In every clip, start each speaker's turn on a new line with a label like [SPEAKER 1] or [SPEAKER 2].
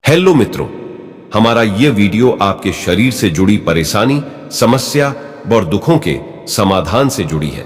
[SPEAKER 1] Hello मित्रों, हमारा यह वीडियो आपके शरीर से जुड़ी परेशानी, समस्या और दुखों के समाधान से जुड़ी है।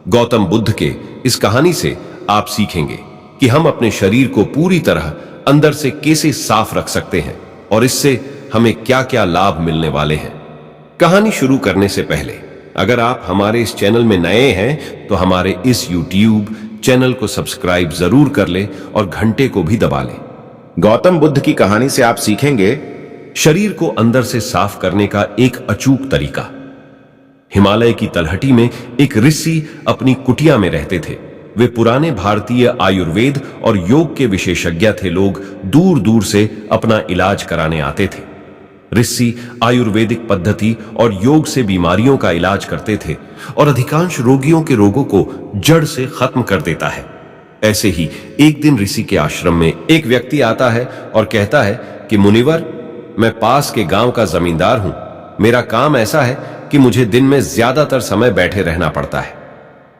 [SPEAKER 1] गौतम बुद्ध के इस कहानी से आप सीखेंगे कि हम अपने शरीर को पूरी तरह अंदर से कैसे साफ रख सकते हैं और इससे हमें क्या क्या लाभ मिलने वाले हैं। कहानी शुरू करने से पहले अगर आप हमारे इस चैनल में नए हैं तो हमारे इस YouTube चैनल को सब्सक्राइब जरूर कर लें और घंटे को भी दबा लें।
[SPEAKER 2] गौतम बुद्ध की कहानी से आप सीखेंगे
[SPEAKER 1] शरीर को अंदर से साफ करने का एक अचूक तरीका। हिमालय की तलहटी में एक ऋषि अपनी कुटिया में रहते थे। वे पुराने भारतीय आयुर्वेद और योग के विशेषज्ञ थे। लोग दूर दूर से अपना इलाज कराने आते थे। ऋषि आयुर्वेदिक पद्धति और योग से बीमारियों का इलाज करते थे और अधिकांश रोगियों के रोगों को जड़ से खत्म कर देता है। ऐसे ही एक दिन ऋषि के आश्रम में एक व्यक्ति आता है और कहता है कि मुनिवर, मैं पास के गांव का जमींदार हूं। मेरा काम ऐसा है कि मुझे दिन में ज्यादातर समय बैठे रहना पड़ता है।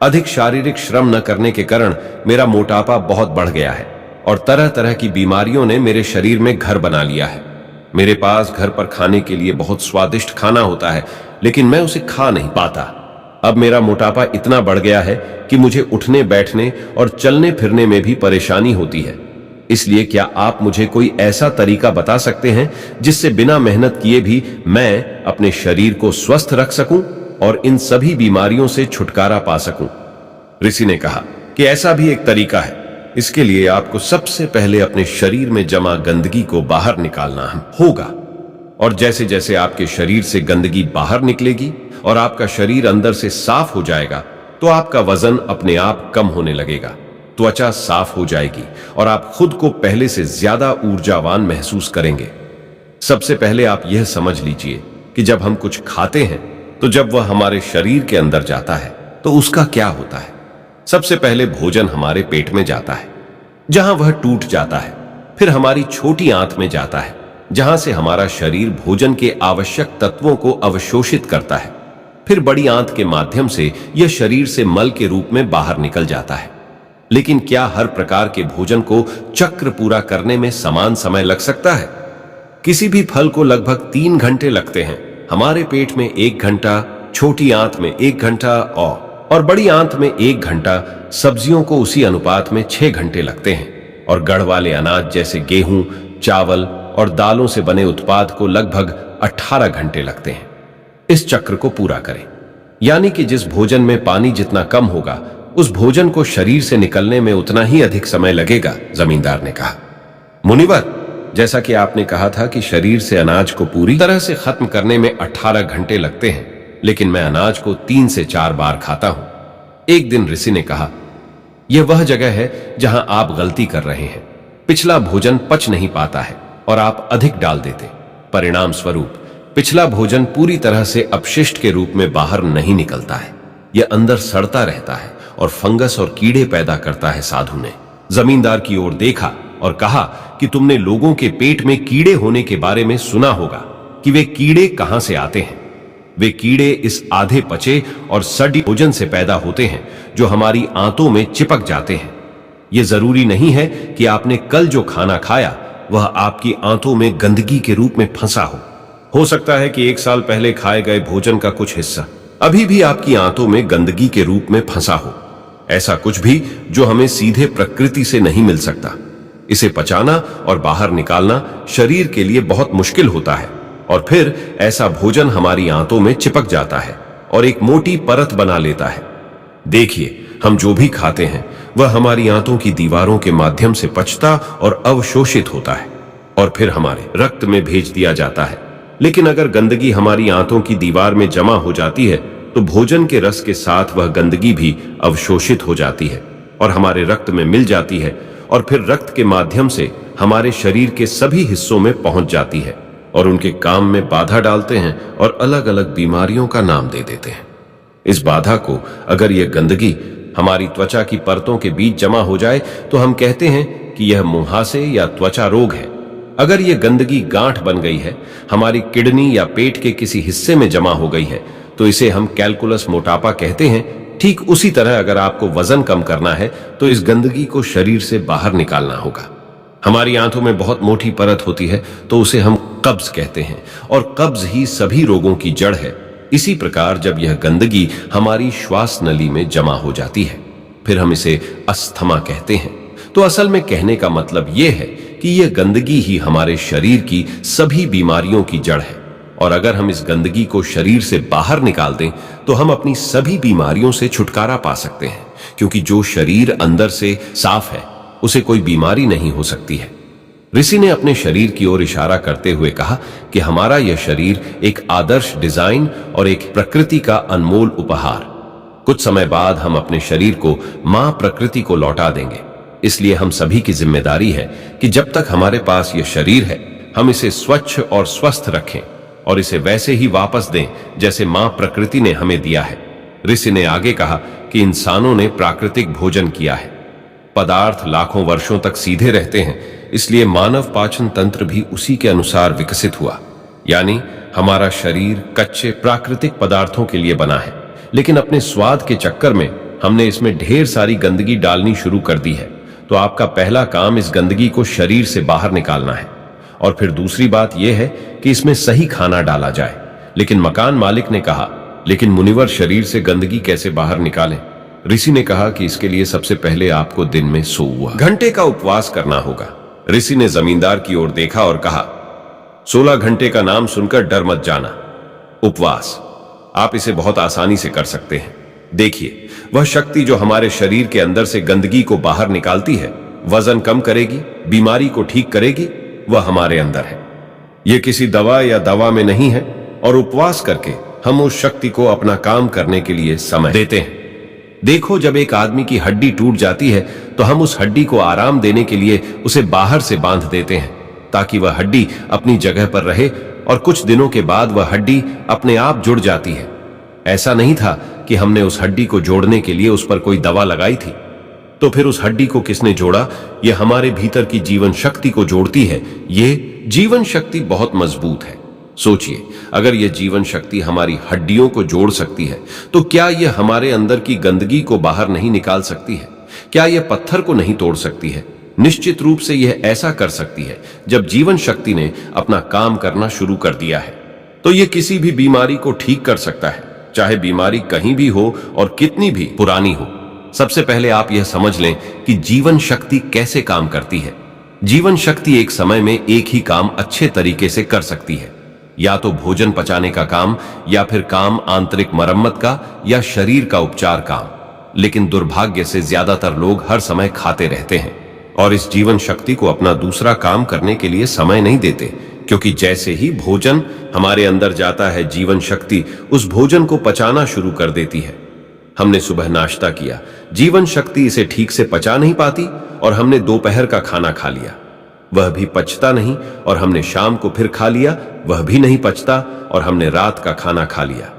[SPEAKER 1] अधिक शारीरिक श्रम न करने के कारण मेरा मोटापा बहुत बढ़ गया है और तरह तरह की बीमारियों ने मेरे शरीर में घर बना लिया है। मेरे पास घर पर खाने के लिए बहुत स्वादिष्ट खाना होता है, लेकिन मैं उसे खा नहीं पाता। अब मेरा मोटापा इतना बढ़ गया है कि मुझे उठने बैठने और चलने फिरने में भी परेशानी होती है। इसलिए क्या आप मुझे कोई ऐसा तरीका बता सकते हैं जिससे बिना मेहनत किए भी मैं अपने शरीर को स्वस्थ रख सकूं और इन सभी बीमारियों से छुटकारा पा सकूं? ऋषि ने कहा कि ऐसा भी एक तरीका है। इसके लिए आपको सबसे पहले अपने शरीर में जमा गंदगी को बाहर निकालना होगा और जैसे जैसे आपके शरीर से गंदगी बाहर निकलेगी और आपका शरीर अंदर से साफ हो जाएगा तो आपका वजन अपने आप कम होने लगेगा, त्वचा साफ हो जाएगी और आप खुद को पहले से ज्यादा ऊर्जावान महसूस करेंगे। सबसे पहले आप यह समझ लीजिए कि जब हम कुछ खाते हैं तो जब वह हमारे शरीर के अंदर जाता है तो उसका क्या होता है। सबसे पहले भोजन हमारे पेट में जाता है, जहां वह टूट जाता है। फिर हमारी छोटी आंत में जाता है, जहां से हमारा शरीर भोजन के आवश्यक तत्वों को अवशोषित करता है। फिर बड़ी आंत के माध्यम से यह शरीर से मल के रूप में बाहर निकल जाता है। लेकिन क्या हर प्रकार के भोजन को चक्र पूरा करने में समान समय लग सकता है? किसी भी फल को लगभग 3 घंटे लगते हैं। हमारे पेट में 1 घंटा, छोटी आंत में 1 घंटा और बड़ी आंत में 1 घंटा। सब्जियों को उसी अनुपात में 6 घंटे लगते हैं और गढ़ वाले अनाज जैसे गेहूं, चावल और दालों से बने उत्पाद को लगभग 18 घंटे लगते हैं। इस चक्र को पूरा करें, यानी कि जिस भोजन में पानी जितना कम होगा उस भोजन को शरीर से निकलने में उतना ही अधिक समय लगेगा, जमींदार ने कहा। मुनिवर, जैसा कि आपने कहा था कि शरीर से अनाज को पूरी तरह से खत्म करने में 18 घंटे लगते हैं, लेकिन मैं अनाज को 3 से 4 बार खाता हूं। एक दिन ऋषि ने कहा, यह वह जगह है जहां आप गलती कर रहे हैं। पिछला भोजन पच नहीं पाता है और आप अधिक डाल देते। परिणाम स्वरूप पिछला भोजन पूरी तरह से अपशिष्ट के रूप में बाहर नहीं निकलता है। यह अंदर सड़ता रहता है और फंगस और कीड़े पैदा करता है। साधु ने जमींदार की ओर देखा और कहा कि तुमने लोगों के पेट में कीड़े होने के बारे में सुना होगा कि वे कीड़े कहां से आते हैं। वे कीड़े इस आधे पचे और सड़ी भोजन से पैदा होते हैं जो हमारी आंतों में चिपक जाते हैं। यह जरूरी नहीं है कि आपने कल जो खाना खाया वह आपकी आंतों में गंदगी के रूप में फंसा हो सकता है कि 1 साल पहले खाए गए भोजन का कुछ हिस्सा अभी भी आपकी आंतों में गंदगी के रूप में फंसा हो। ऐसा कुछ भी जो हमें सीधे प्रकृति से नहीं मिल सकता। इसे पचाना और बाहर निकालना शरीर के लिए बहुत मुश्किल होता है और फिर ऐसा भोजन हमारी आंतों में चिपक जाता है और एक मोटी परत बना लेता है। देखिए, हम जो भी खाते हैं वह हमारी आंतों की दीवारों के माध्यम से पचता और अवशोषित होता है और फिर हमारे रक्त में भेज दिया जाता है। लेकिन अगर गंदगी हमारी आंतों की दीवार में जमा हो जाती है तो भोजन के रस के साथ वह गंदगी भी अवशोषित हो जाती है और हमारे रक्त में मिल जाती है और फिर रक्त के माध्यम से हमारे शरीर के सभी हिस्सों में पहुंच जाती है और उनके काम में बाधा डालते हैं और अलग अलग बीमारियों का नाम दे देते हैं। इस बाधा को, अगर यह गंदगी हमारी त्वचा की परतों के बीच जमा हो जाए तो हम कहते हैं कि यह मुहासे या त्वचा रोग है। अगर यह गंदगी गांठ बन गई है, हमारी किडनी या पेट के किसी हिस्से में जमा हो गई है तो इसे हम कैलकुलस मोटापा कहते हैं। ठीक उसी तरह अगर आपको वजन कम करना है तो इस गंदगी को शरीर से बाहर निकालना होगा। हमारी आंतों में बहुत मोटी परत होती है तो उसे हम कब्ज कहते हैं, और कब्ज ही सभी रोगों की जड़ है। इसी प्रकार जब यह गंदगी हमारी श्वास नली में जमा हो जाती है, फिर हम इसे अस्थमा कहते हैं। तो असल में कहने का मतलब यह है कि यह गंदगी ही हमारे शरीर की सभी बीमारियों की जड़ है, और अगर हम इस गंदगी को शरीर से बाहर निकाल दें तो हम अपनी सभी बीमारियों से छुटकारा पा सकते हैं, क्योंकि जो शरीर अंदर से साफ है उसे कोई बीमारी नहीं हो सकती है। ऋषि ने अपने शरीर की ओर इशारा करते हुए कहा कि हमारा यह शरीर एक आदर्श डिजाइन और एक प्रकृति का अनमोल उपहार। कुछ समय बाद हम अपने शरीर को मां प्रकृति को लौटा देंगे, इसलिए हम सभी की जिम्मेदारी है कि जब तक हमारे पास यह शरीर है हम इसे स्वच्छ और स्वस्थ रखें और इसे वैसे ही वापस दें जैसे मां प्रकृति ने हमें दिया है। ऋषि ने आगे कहा कि इंसानों ने प्राकृतिक भोजन किया है। पदार्थ लाखों वर्षों तक सीधे रहते हैं, इसलिए मानव पाचन तंत्र भी उसी के अनुसार विकसित हुआ। यानी हमारा शरीर कच्चे प्राकृतिक पदार्थों के लिए बना है, लेकिन अपने स्वाद के चक्कर में हमने इसमें ढेर सारी गंदगी डालनी शुरू कर दी है। तो आपका पहला काम इस गंदगी को शरीर से बाहर निकालना है। और फिर दूसरी बात यह है कि इसमें सही खाना डाला जाए। लेकिन मकान मालिक ने कहा, लेकिन मुनिवर शरीर से गंदगी कैसे बाहर निकालें? ऋषि ने कहा कि इसके लिए सबसे पहले आपको दिन में 100 घंटे का उपवास करना होगा। ऋषि ने जमींदार की ओर देखा और कहा, 16 घंटे का नाम सुनकर डर मत जाना। उपवास आप इसे बहुत आसानी से कर सकते हैं। देखिए, वह शक्ति जो हमारे शरीर के अंदर से गंदगी को बाहर निकालती है, वजन कम करेगी, बीमारी को ठीक करेगी, वह हमारे अंदर है। यह किसी दवा या दवा में नहीं है, और उपवास करके हम उस शक्ति को अपना काम करने के लिए समय देते हैं। देखो, जब एक आदमी की हड्डी टूट जाती है तो हम उस हड्डी को आराम देने के लिए उसे बाहर से बांध देते हैं, ताकि वह हड्डी अपनी जगह पर रहे, और कुछ दिनों के बाद वह हड्डी अपने आप जुड़ जाती है। ऐसा नहीं था कि हमने उस हड्डी को जोड़ने के लिए उस पर कोई दवा लगाई थी। तो फिर उस हड्डी को किसने जोड़ा? यह हमारे भीतर की जीवन शक्ति को जोड़ती है। यह जीवन शक्ति बहुत मजबूत है। सोचिए, अगर यह जीवन शक्ति हमारी हड्डियों को जोड़ सकती है तो क्या यह हमारे अंदर की गंदगी को बाहर नहीं निकाल सकती है? क्या यह पत्थर को नहीं तोड़ सकती है? निश्चित रूप से यह ऐसा कर सकती है। जब जीवन शक्ति ने अपना काम करना शुरू कर दिया है तो यह किसी भी बीमारी को ठीक कर सकता है, चाहे बीमारी कहीं भी हो और कितनी भी पुरानी हो। सबसे पहले आप यह समझ लें कि जीवन शक्ति कैसे काम करती है। जीवन शक्ति एक समय में एक ही काम अच्छे तरीके से कर सकती है, या तो भोजन पचाने का काम, या फिर काम आंतरिक मरम्मत का, या शरीर का उपचार काम। लेकिन दुर्भाग्य से ज्यादातर लोग हर समय खाते रहते हैं और इस जीवन शक्ति को अपना दूसरा काम करने के लिए समय नहीं देते, क्योंकि जैसे ही भोजन हमारे अंदर जाता है, जीवन शक्ति उस भोजन को पचाना शुरू कर देती है। हमने सुबह नाश्ता किया, जीवन शक्ति इसे ठीक से पचा नहीं पाती, और हमने दोपहर का खाना खा लिया, वह भी पचता नहीं, और हमने शाम को फिर खा लिया, वह भी नहीं पचता, और हमने रात का खाना खा लिया।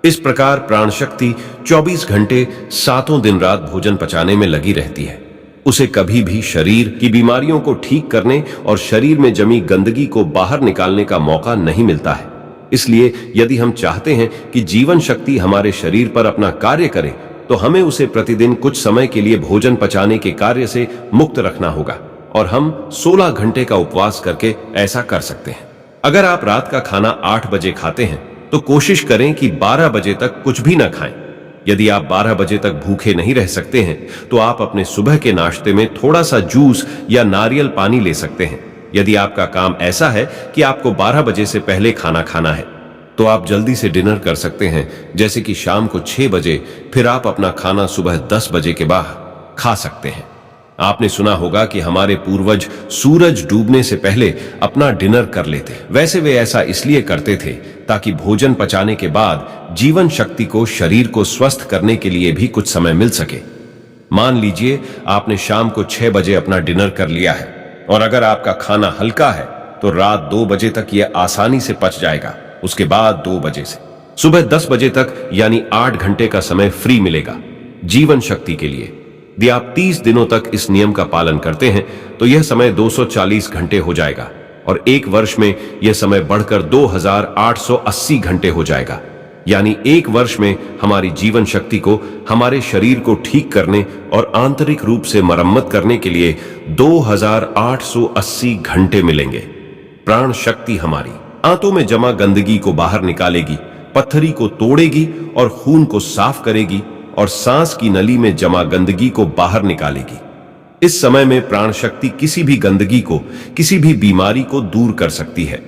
[SPEAKER 1] इस प्रकार प्राण शक्ति 24 घंटे 7 दिन रात भोजन पचाने में लगी रहती है। उसे कभी भी शरीर की बीमारियों को ठीक करने और शरीर में जमी गंदगी को बाहर निकालने का मौका नहीं मिलता है। इसलिए यदि हम चाहते हैं कि जीवन शक्ति हमारे शरीर पर अपना कार्य करे, तो हमें उसे प्रतिदिन कुछ समय के लिए भोजन पचाने के कार्य से मुक्त रखना होगा, और हम 16 घंटे का उपवास करके ऐसा कर सकते हैं। अगर आप रात का खाना 8 बजे खाते हैं तो कोशिश करें कि 12 बजे तक कुछ भी ना खाएं। यदि आप 12 बजे तक भूखे नहीं रह सकते हैं तो आप अपने सुबह के नाश्ते में थोड़ा सा जूस या नारियल पानी ले सकते हैं। यदि आपका काम ऐसा है कि आपको 12 बजे से पहले खाना खाना है तो आप जल्दी से डिनर कर सकते हैं, जैसे कि शाम को 6 बजे, फिर आप अपना खाना सुबह 10 बजे के बाद खा सकते हैं। आपने सुना होगा कि हमारे पूर्वज सूरज डूबने से पहले अपना डिनर कर लेते। वैसे वे ऐसा इसलिए करते थे ताकि भोजन पचाने के बाद जीवन शक्ति को शरीर को स्वस्थ करने के लिए भी कुछ समय मिल सके। मान लीजिए आपने शाम को 6 बजे अपना डिनर कर लिया है, और अगर आपका खाना हल्का है तो रात 2 बजे तक यह आसानी से पच जाएगा। उसके बाद 2 बजे से सुबह 10 बजे तक यानी 8 घंटे का समय फ्री मिलेगा जीवन शक्ति के लिए। यदि आप 30 दिनों तक इस नियम का पालन करते हैं तो यह समय 240 घंटे हो जाएगा, और 1 वर्ष में यह समय बढ़कर 2880 घंटे हो जाएगा। यानी एक वर्ष में हमारी जीवन शक्ति को हमारे शरीर को ठीक करने और आंतरिक रूप से मरम्मत करने के लिए 2880 घंटे मिलेंगे। प्राण शक्ति हमारी आंतों में जमा गंदगी को बाहर निकालेगी, पत्थरी को तोड़ेगी और खून को साफ करेगी और सांस की नली में जमा गंदगी को बाहर निकालेगी। इस समय में प्राण शक्ति किसी भी गंदगी को, किसी भी बीमारी को दूर कर सकती है,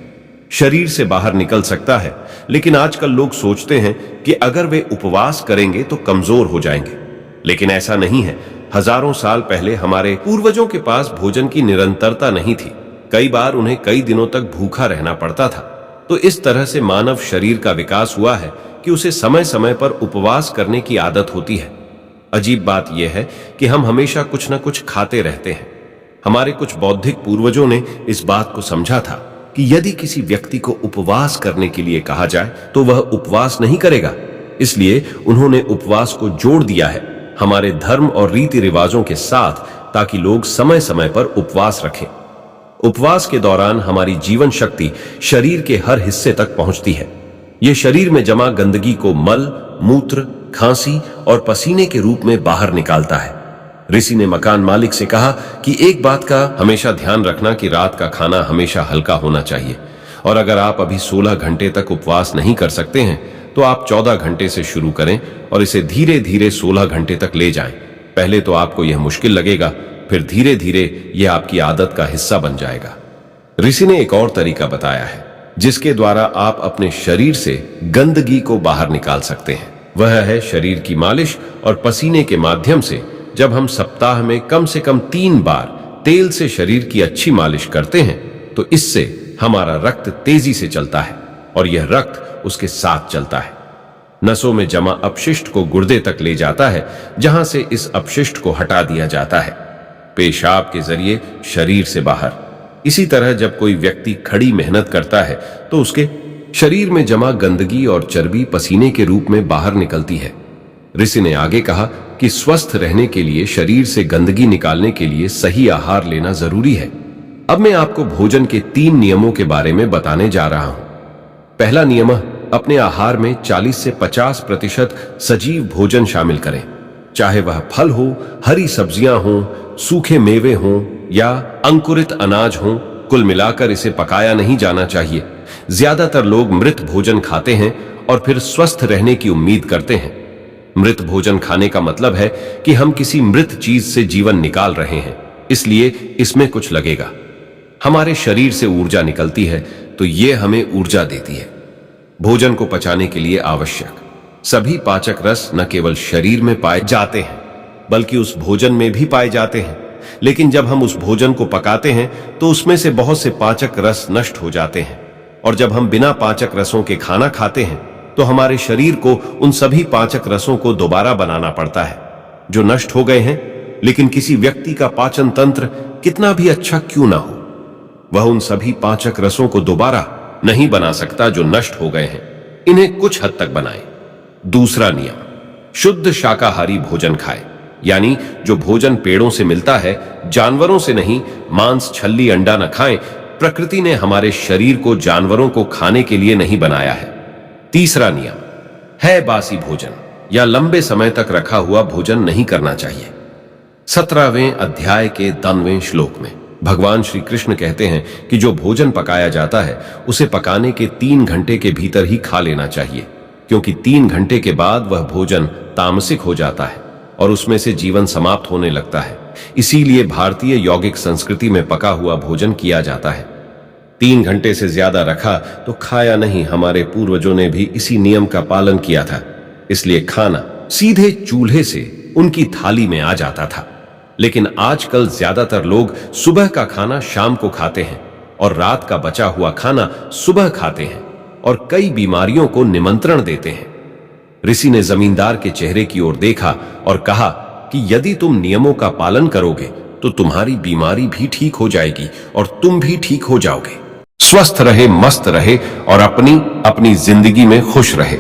[SPEAKER 1] शरीर से बाहर निकल सकता है। लेकिन आजकल लोग सोचते हैं कि अगर वे उपवास करेंगे तो कमजोर हो जाएंगे, लेकिन ऐसा नहीं है। हजारों साल पहले हमारे पूर्वजों के पास भोजन की निरंतरता नहीं थी। कई बार उन्हें कई दिनों तक भूखा रहना पड़ता था। तो इस तरह से मानव शरीर का विकास हुआ है कि उसे समय समय पर उपवास करने की आदत होती है। अजीब बात यह है कि हम हमेशा कुछ न कुछ खाते रहते हैं। हमारे कुछ बौद्धिक पूर्वजों ने इस बात को समझा था कि यदि किसी व्यक्ति को उपवास करने के लिए कहा जाए तो वह उपवास नहीं करेगा। इसलिए उन्होंने उपवास को जोड़ दिया है हमारे धर्म और रीति रिवाजों के साथ, ताकि लोग समय समय पर उपवास रखें। उपवास के दौरान हमारी जीवन शक्ति शरीर के हर हिस्से तक पहुंचती है। यह शरीर में जमा गंदगी को मल, मूत्र, खांसी और पसीने के रूप में बाहर निकालता है। ऋषि ने मकान मालिक से कहा कि एक बात का हमेशा ध्यान रखना कि रात का खाना हमेशा हल्का होना चाहिए, और अगर आप अभी 16 घंटे तक उपवास नहीं कर सकते हैं तो आप 14 घंटे से शुरू करें और इसे धीरे धीरे 16 घंटे तक ले जाएं। पहले तो आपको यह मुश्किल लगेगा, फिर धीरे धीरे यह आपकी आदत का हिस्सा बन जाएगा। ऋषि ने एक और तरीका बताया है जिसके द्वारा आप अपने शरीर से गंदगी को बाहर निकाल सकते हैं। वह है शरीर की मालिश और पसीने के माध्यम से। जब हम सप्ताह में कम से कम 3 बार तेल से शरीर की अच्छी मालिश करते हैं तो इससे हमारा रक्त तेजी से चलता है और यह रक्त उसके साथ चलता है। नसों में जमा अपशिष्ट को गुर्दे तक ले जाता है, जहां से इस अपशिष्ट को हटा दिया जाता है पेशाब के जरिए शरीर से बाहर। इसी तरह जब कोई व्यक्ति खड़ी मेहनत करता है तो उसके शरीर में जमा गंदगी और चर्बी पसीने के रूप में बाहर निकलती है। ऋषि ने आगे कहा कि स्वस्थ रहने के लिए शरीर से गंदगी निकालने के लिए सही आहार लेना जरूरी है। अब मैं आपको भोजन के 3 नियमों के बारे में बताने जा रहा हूं। पहला नियम, अपने आहार में 40 से 50% सजीव भोजन शामिल करें, चाहे वह फल हो, हरी सब्जियां हों, सूखे मेवे हों या अंकुरित अनाज हों। कुल मिलाकर इसे पकाया नहीं जाना चाहिए। ज्यादातर लोग मृत भोजन खाते हैं और फिर स्वस्थ रहने की उम्मीद करते हैं। मृत भोजन खाने का मतलब है कि हम किसी मृत चीज से जीवन निकाल रहे हैं, इसलिए इसमें कुछ लगेगा। हमारे शरीर से ऊर्जा निकलती है तो यह हमें ऊर्जा देती है। भोजन को पचाने के लिए आवश्यक सभी पाचक रस न केवल शरीर में पाए जाते हैं बल्कि उस भोजन में भी पाए जाते हैं। लेकिन जब हम उस भोजन को पकाते हैं तो उसमें से बहुत से पाचक रस नष्ट हो जाते हैं, और जब हम बिना पाचक रसों के खाना खाते हैं तो हमारे शरीर को उन सभी पाचक रसों को दोबारा बनाना पड़ता है जो नष्ट हो गए हैं। लेकिन किसी व्यक्ति का पाचन तंत्र कितना भी अच्छा क्यों ना हो, वह उन सभी पाचक रसों को दोबारा नहीं बना सकता जो नष्ट हो गए हैं। इन्हें कुछ हद तक बनाएं। दूसरा नियम, शुद्ध शाकाहारी भोजन खाएं, यानी जो भोजन पेड़ों से मिलता है, जानवरों से नहीं। मांस, छल्ली, अंडा न खाएं। प्रकृति ने हमारे शरीर को जानवरों को खाने के लिए नहीं बनाया है। तीसरा नियम है बासी भोजन या लंबे समय तक रखा हुआ भोजन नहीं करना चाहिए। 17वें अध्याय के 10वें श्लोक में भगवान श्री कृष्ण कहते हैं कि जो भोजन पकाया जाता है उसे पकाने के 3 घंटे के भीतर ही खा लेना चाहिए, क्योंकि 3 घंटे के बाद वह भोजन तामसिक हो जाता है और उसमें से जीवन समाप्त होने लगता है। इसीलिए भारतीय यौगिक संस्कृति में पका हुआ भोजन किया जाता है। 3 घंटे से ज्यादा रखा तो खाया नहीं। हमारे पूर्वजों ने भी इसी नियम का पालन किया था, इसलिए खाना सीधे चूल्हे से उनकी थाली में आ जाता था। लेकिन आजकल ज्यादातर लोग सुबह का खाना शाम को खाते हैं और रात का बचा हुआ खाना सुबह खाते हैं और कई बीमारियों को निमंत्रण देते हैं। ऋषि ने जमींदार के चेहरे की ओर देखा और कहा कि यदि तुम नियमों का पालन करोगे तो तुम्हारी बीमारी भी ठीक हो जाएगी और तुम भी ठीक हो जाओगे। स्वस्थ रहे, मस्त रहे और अपनी जिंदगी में खुश रहे।